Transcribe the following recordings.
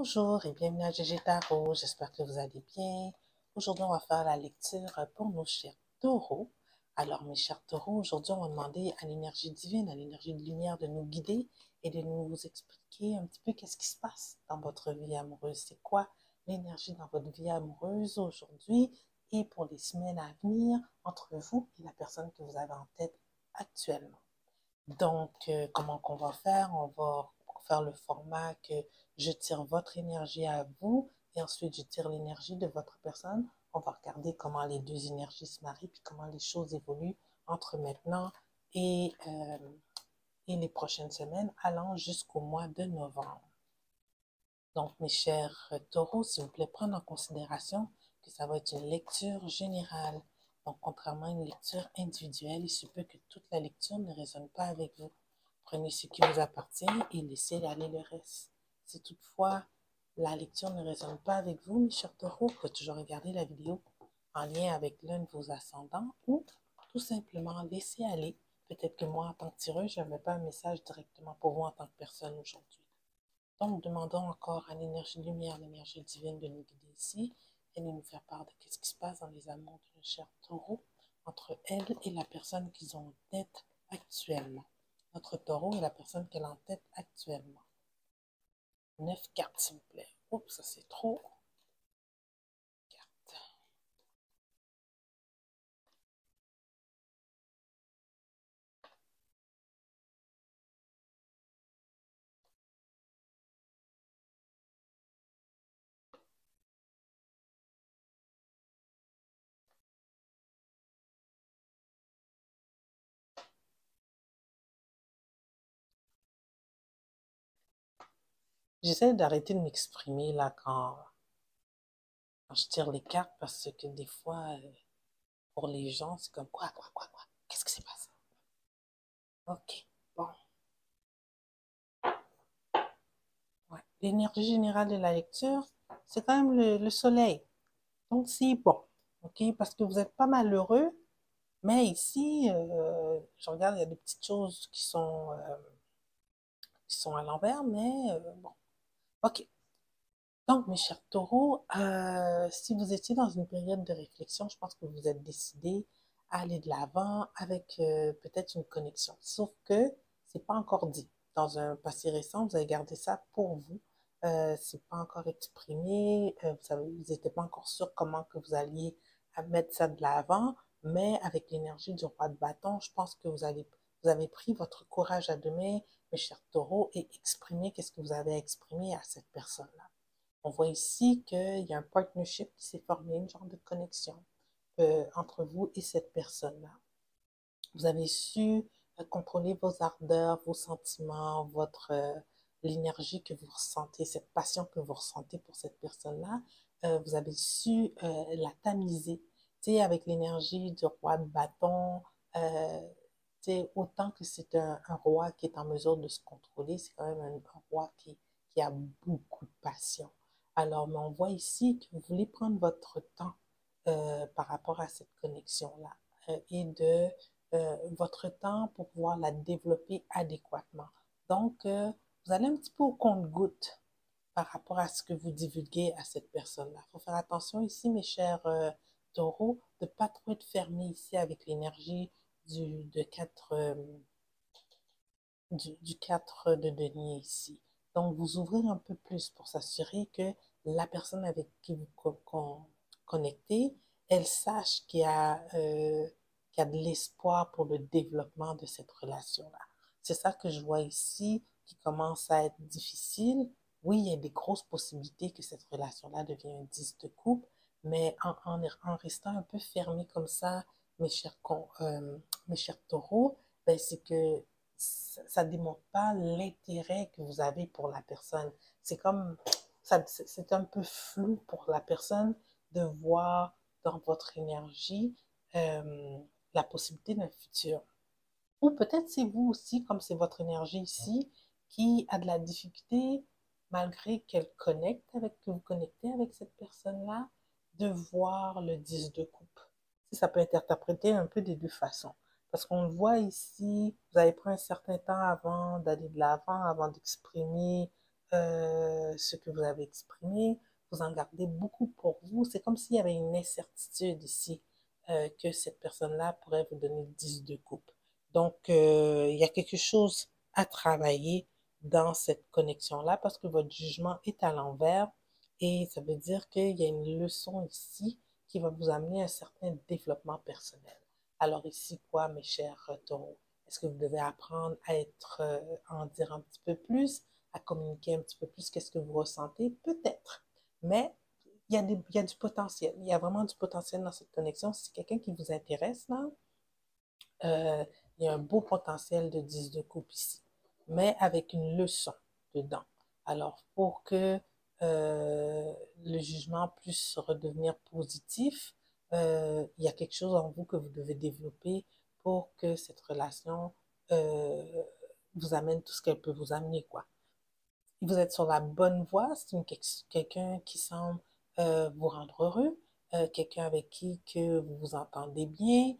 Bonjour et bienvenue à GG Tarot, j'espère que vous allez bien. Aujourd'hui, on va faire la lecture pour nos chers taureaux. Alors, mes chers taureaux, aujourd'hui, on va demander à l'énergie divine, à l'énergie de lumière de nous guider et de nous expliquer un petit peu qu'est-ce qui se passe dans votre vie amoureuse. C'est quoi l'énergie dans votre vie amoureuse aujourd'hui et pour les semaines à venir entre vous et la personne que vous avez en tête actuellement. Donc, comment qu'on va faire? On va faire le format que je tire votre énergie à vous et ensuite je tire l'énergie de votre personne. On va regarder comment les deux énergies se marient puis comment les choses évoluent entre maintenant et, euh, et les prochaines semaines allant jusqu'au mois de novembre. Donc, mes chers taureaux, s'il vous plaît, prendre en considération que ça va être une lecture générale. Donc, contrairement à une lecture individuelle, il se peut que toute la lecture ne résonne pas avec vous. Prenez ce qui vous appartient et laissez aller le reste. Si toutefois la lecture ne résonne pas avec vous, mes chers taureaux, vous pouvez toujours regarder la vidéo en lien avec l'un de vos ascendants ou tout simplement laisser aller. Peut-être que moi, en tant que tireuse, je n'avais pas un message directement pour vous en tant que personne aujourd'hui. Donc, demandons encore à l'énergie lumière, l'énergie divine de nous guider ici et de nous faire part de ce qui se passe dans les amours de nos chers taureaux entre elle et la personne qu'ils ont en tête actuellement. Notre taureau et la personne qu'elle a en tête actuellement. 9 cartes, s'il vous plaît. Oups, ça c'est trop. Cartes. J'essaie d'arrêter de m'exprimer là quand je tire les cartes parce que des fois, pour les gens, c'est comme quoi? Qu'est-ce qui s'est passé? Ok, bon. Ouais. L'énergie générale de la lecture, c'est quand même le soleil. Donc, c'est bon. Ok, parce que vous n'êtes pas malheureux, mais ici, je regarde, il y a des petites choses qui sont à l'envers, mais bon. Ok. Donc, mes chers taureaux, si vous étiez dans une période de réflexion, je pense que vous êtes décidé à aller de l'avant avec peut-être une connexion. Sauf que c'est pas encore dit. Dans un passé récent, vous avez gardé ça pour vous. C'est pas encore exprimé. Vous n'étiez pas encore sûr comment que vous alliez mettre ça de l'avant. Mais avec l'énergie du roi de bâton, je pense que vous avez pris votre courage à deux mains, mes chers taureaux, et exprimé qu'est-ce que vous avez à exprimer à cette personne-là. On voit ici qu'il y a un partnership qui s'est formé, une genre de connexion entre vous et cette personne-là. Vous avez su contrôler vos ardeurs, vos sentiments, l'énergie que vous ressentez, cette passion que vous ressentez pour cette personne-là. Vous avez su la tamiser. Tu sais, avec l'énergie du roi de bâton, euh, tu sais, autant que c'est un roi qui est en mesure de se contrôler, c'est quand même un roi qui a beaucoup de passion. Alors, mais on voit ici que vous voulez prendre votre temps par rapport à cette connexion-là et de votre temps pour pouvoir la développer adéquatement. Donc, vous allez un petit peu au compte-gouttes par rapport à ce que vous divulguez à cette personne-là. Il faut faire attention ici, mes chers taureaux, de ne pas trop être fermé ici avec l'énergie du 4 du 4 de denier ici. Donc, vous ouvrez un peu plus pour s'assurer que la personne avec qui vous connectez, elle sache qu'il y a de l'espoir pour le développement de cette relation-là. C'est ça que je vois ici qui commence à être difficile. Oui, il y a des grosses possibilités que cette relation-là devienne un 10 de couple, mais en restant un peu fermé comme ça, mes chers taureaux, ben, c'est que ça ne démontre pas l'intérêt que vous avez pour la personne. C'est comme, c'est un peu flou pour la personne de voir dans votre énergie euh, la possibilité d'un futur. Ou peut-être c'est vous aussi, comme c'est votre énergie ici, qui a de la difficulté, malgré que vous connectez avec cette personne-là, de voir le 10 de coupe. Ça peut être interprété un peu des deux façons. Parce qu'on le voit ici, vous avez pris un certain temps avant d'aller de l'avant, avant d'exprimer ce que vous avez exprimé, vous en gardez beaucoup pour vous. C'est comme s'il y avait une incertitude ici que cette personne-là pourrait vous donner 10 de coupe. Donc, il y a quelque chose à travailler dans cette connexion-là parce que votre jugement est à l'envers et ça veut dire qu'il y a une leçon ici qui va vous amener à un certain développement personnel. Alors ici, quoi, mes chers taureaux? Est-ce que vous devez apprendre à être, à en dire un petit peu plus, à communiquer un petit peu plus qu'est-ce que vous ressentez? Peut-être. Mais il y a du potentiel. Il y a vraiment du potentiel dans cette connexion. Si c'est quelqu'un qui vous intéresse, là, il y a un beau potentiel de 10 de coupe ici, mais avec une leçon dedans. Alors, pour que le jugement puisse redevenir positif, il y a quelque chose en vous que vous devez développer pour que cette relation euh, vous amène tout ce qu'elle peut vous amener, quoi. Vous êtes sur la bonne voie, c'est quelqu'un qui semble vous rendre heureux, quelqu'un avec qui que vous vous entendez bien,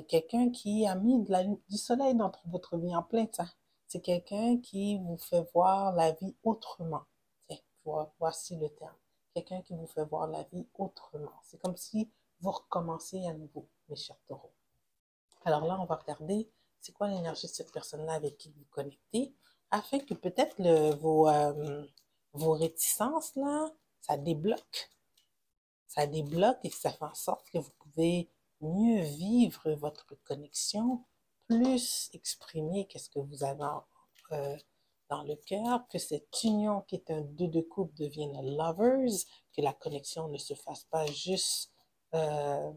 quelqu'un qui a mis du soleil dans votre vie en plein temps. C'est quelqu'un qui vous fait voir la vie autrement. Tiens, voici le terme. Quelqu'un qui vous fait voir la vie autrement. C'est comme si vous recommencez à nouveau, mes chers taureaux. Alors là, on va regarder c'est quoi l'énergie de cette personne-là avec qui vous connectez, afin que peut-être vos réticences, là, ça débloque. Ça débloque et ça fait en sorte que vous pouvez mieux vivre votre connexion, plus exprimer qu'est-ce que vous avez dans le cœur, que cette union qui est un deux de couple devienne un lovers, que la connexion ne se fasse pas juste euh,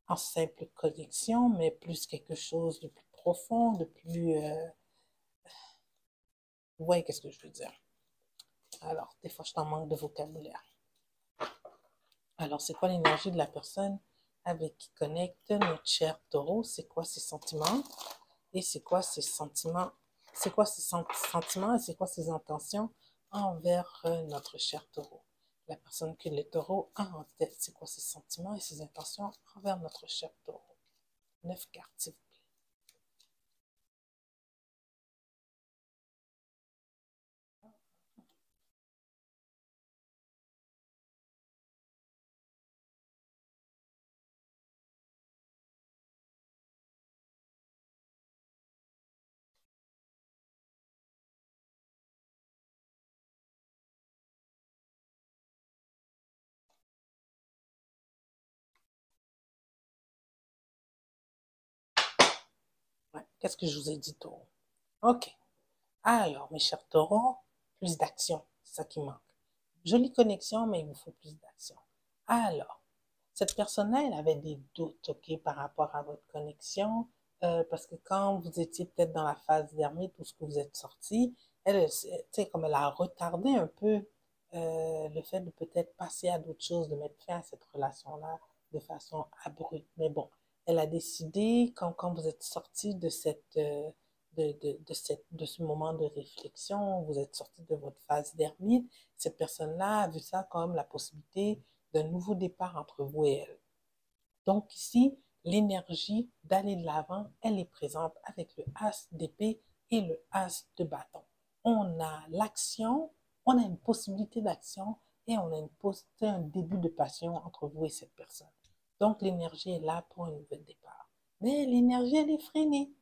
en simple connexion, mais plus quelque chose de plus profond, de plus... vous voyez qu'est-ce que je veux dire. Alors, des fois, je t'en manque de vocabulaire. Alors, c'est quoi l'énergie de la personne avec qui connecte notre cher taureau? C'est quoi ses sentiments? Et c'est quoi ses sentiments? C'est quoi ses sentiments et c'est quoi ses intentions envers notre cher taureau? La personne que le taureau a en tête, c'est quoi ses sentiments et ses intentions envers notre cher taureau? 9 cartes, s'il vous plaît. Ouais. Qu'est-ce que je vous ai dit, taureau? OK. Alors, mes chers taureaux, plus d'action, c'est ça qui manque. Jolie connexion, mais il vous faut plus d'action. Alors, cette personne-là, elle avait des doutes, OK, par rapport à votre connexion, parce que quand vous étiez peut-être dans la phase d'ermite ou ce que vous êtes sorti, elle, tu sais, comme elle a retardé un peu le fait de peut-être passer à d'autres choses, de mettre fin à cette relation-là de façon abrupte. Mais bon, elle a décidé, quand vous êtes sorti de de ce moment de réflexion, vous êtes sorti de votre phase d'ermite, cette personne-là a vu ça comme la possibilité d'un nouveau départ entre vous et elle. Donc ici, l'énergie d'aller de l'avant, elle est présente avec le as d'épée et le as de bâton. On a l'action, on a une possibilité d'action et on a un début de passion entre vous et cette personne. Donc l'énergie est là pour un nouvel départ. Mais l'énergie, elle est freinée.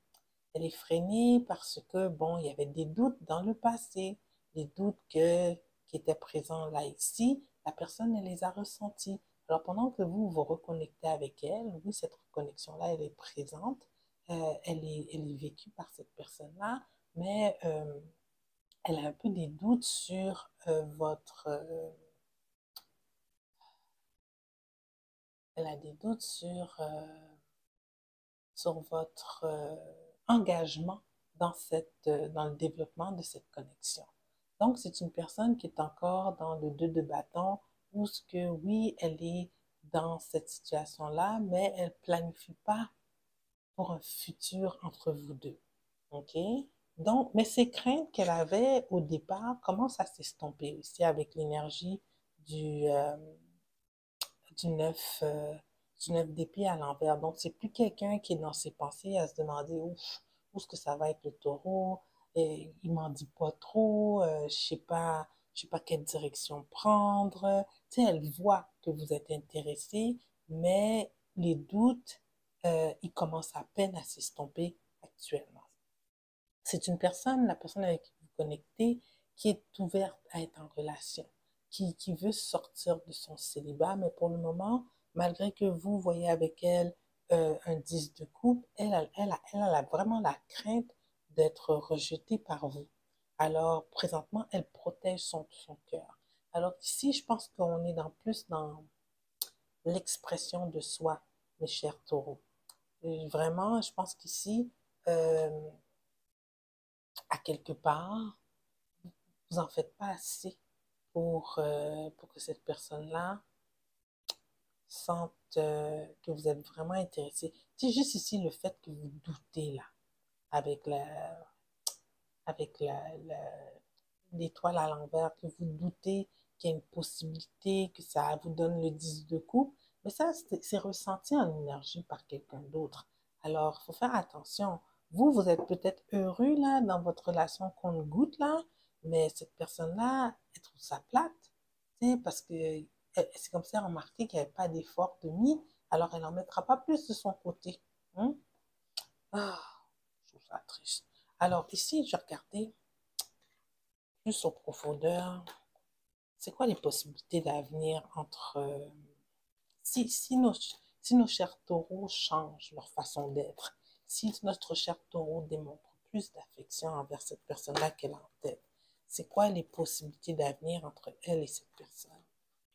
Elle est freinée parce que, bon, il y avait des doutes dans le passé, des doutes qui étaient présents là, ici. La personne, elle les a ressentis. Alors, pendant que vous vous reconnectez avec elle, oui, cette reconnexion-là, elle est présente, elle est vécue par cette personne-là, mais elle a un peu des doutes sur elle a des doutes sur votre engagement dans le développement de cette connexion. Donc, c'est une personne qui est encore dans le deux de bâton, où ce que, oui, elle est dans cette situation-là, mais elle ne planifie pas pour un futur entre vous deux. OK? Donc, mais ces craintes qu'elle avait au départ commencent à s'estomper aussi avec l'énergie du, euh, du 9, du 9 d'épée à l'envers. Donc, c'est plus quelqu'un qui est dans ses pensées à se demander où est-ce que ça va être le taureau, il m'en dit pas trop, je sais pas quelle direction prendre. Tu sais, elle voit que vous êtes intéressé, mais les doutes, ils commencent à peine à s'estomper actuellement. C'est une personne, la personne avec qui vous connectez, qui est ouverte à être en relation, qui veut sortir de son célibat, mais pour le moment, malgré que vous voyez avec elle un 10 de coupe, elle a vraiment la crainte d'être rejetée par vous. Alors, présentement, elle protège son cœur. Alors ici, je pense qu'on est plus dans l'expression de soi, mes chers taureaux. Et vraiment, je pense qu'ici, euh, à quelque part, vous en faites pas assez pour que cette personne-là sente que vous êtes vraiment intéressé. C'est juste ici le fait que vous doutez là, avec l'étoile à l'envers, que vous doutez qu'il y a une possibilité, que ça vous donne le 10 de coupe, mais ça, c'est ressenti en énergie par quelqu'un d'autre. Alors, il faut faire attention. Vous, vous êtes peut-être heureux là dans votre relation qu'on goûte là, mais cette personne-là, elle trouve ça plate, tu sais, parce que c'est comme si elle remarquait qu'il n'y avait pas d'effort de mis, alors elle n'en mettra pas plus de son côté. Hein? Ah, je trouve ça triste. Alors ici, je regardais plus en profondeur, c'est quoi les possibilités d'avenir entre... si nos chers taureaux changent leur façon d'être, si notre cher taureau démontre plus d'affection envers cette personne-là qu'elle a en tête, c'est quoi les possibilités d'avenir entre elle et cette personne?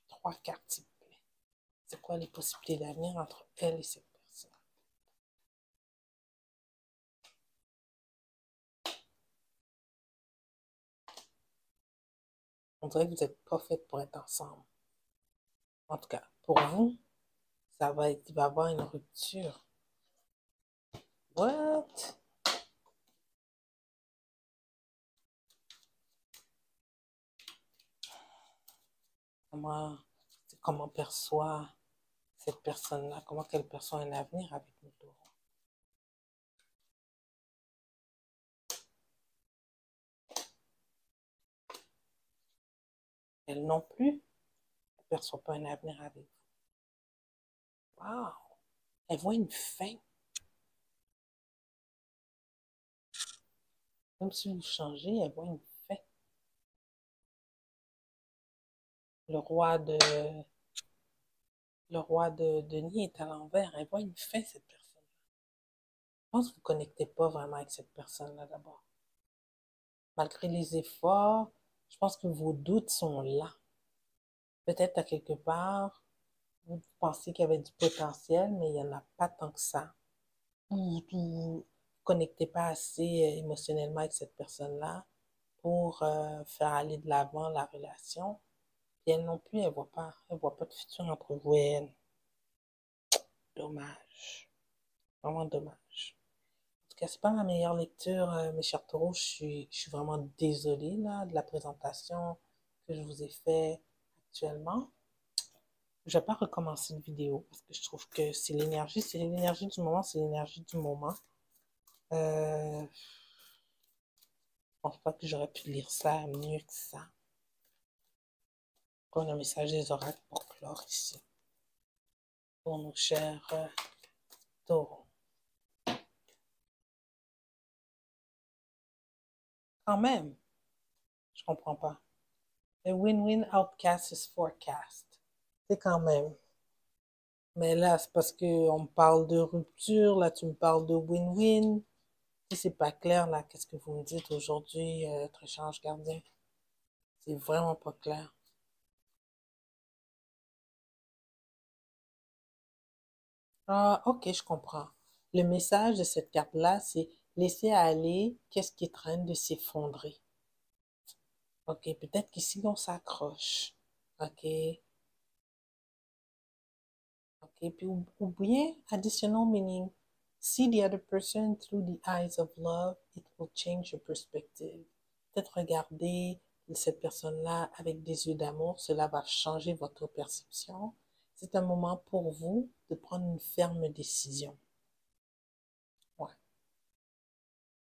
Trois cartes, s'il vous plaît. C'est quoi les possibilités d'avenir entre elle et cette personne? On dirait que vous n'êtes pas fait pour être ensemble. En tout cas, pour vous, il va y avoir une rupture. What? Comment, comment perçoit cette personne-là, comment qu'elle perçoit un avenir avec nous taureaux. Elle non plus ne perçoit pas un avenir avec vous. Wow! Elle voit une fin. Même si vous changez, elle voit une fin. Le roi de, le roi de denier est à l'envers. Elle voit une fin, cette personne. Je pense que vous ne connectez pas vraiment avec cette personne-là d'abord. Malgré les efforts, je pense que vos doutes sont là. Peut-être à quelque part, vous pensez qu'il y avait du potentiel, mais il n'y en a pas tant que ça. Vous connectez pas assez émotionnellement avec cette personne-là pour faire aller de l'avant la relation. Et elle non plus, elle voit pas de futur entre vous et elle. Dommage. Vraiment dommage. En tout cas, c'est pas ma meilleure lecture, mes chers taureaux. Je suis vraiment désolée là, de la présentation que je vous ai fait actuellement. Je vais pas recommencer une vidéo parce que je trouve que c'est l'énergie du moment, c'est l'énergie du moment. Je pense pas que j'aurais pu lire ça mieux que ça. On a un message des oracles pour clore ici, pour nos chers taureaux. Quand même, je comprends pas. A win-win outcast is forecast. C'est quand même. Mais là, c'est parce qu'on me parle de rupture, là, tu me parles de win-win. Si c'est pas clair, là, qu'est-ce que vous me dites aujourd'hui, notre échange gardien? C'est vraiment pas clair. Ah, ok, je comprends. Le message de cette carte-là, c'est laisser aller qu'est-ce qui est en train de s'effondrer. Ok, peut-être qu'ici, on s'accroche. Ok, ok. Puis, ou bien, additional meaning. See the other person through the eyes of love, it will change your perspective. Peut-être regarder cette personne-là avec des yeux d'amour, cela va changer votre perception. C'est un moment pour vous de prendre une ferme décision. Ouais.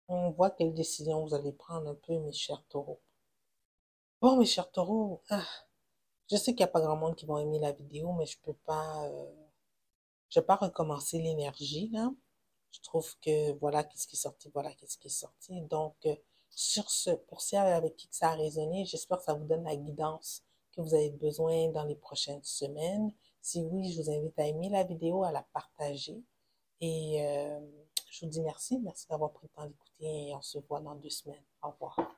On voit quelle décision vous allez prendre un peu, mes chers taureaux. Bon, mes chers taureaux, je sais qu'il n'y a pas grand monde qui va aimer la vidéo, mais je peux pas recommencer l'énergie, là. Je trouve que voilà qu'est-ce qui est sorti, voilà qu'est-ce qui est sorti. Donc, sur ce, pour ceux avec qui ça a résonné, j'espère que ça vous donne la guidance que vous avez besoin dans les prochaines semaines. Si oui, je vous invite à aimer la vidéo, à la partager. Et je vous dis merci. Merci d'avoir pris le temps d'écouter et on se voit dans 2 semaines. Au revoir.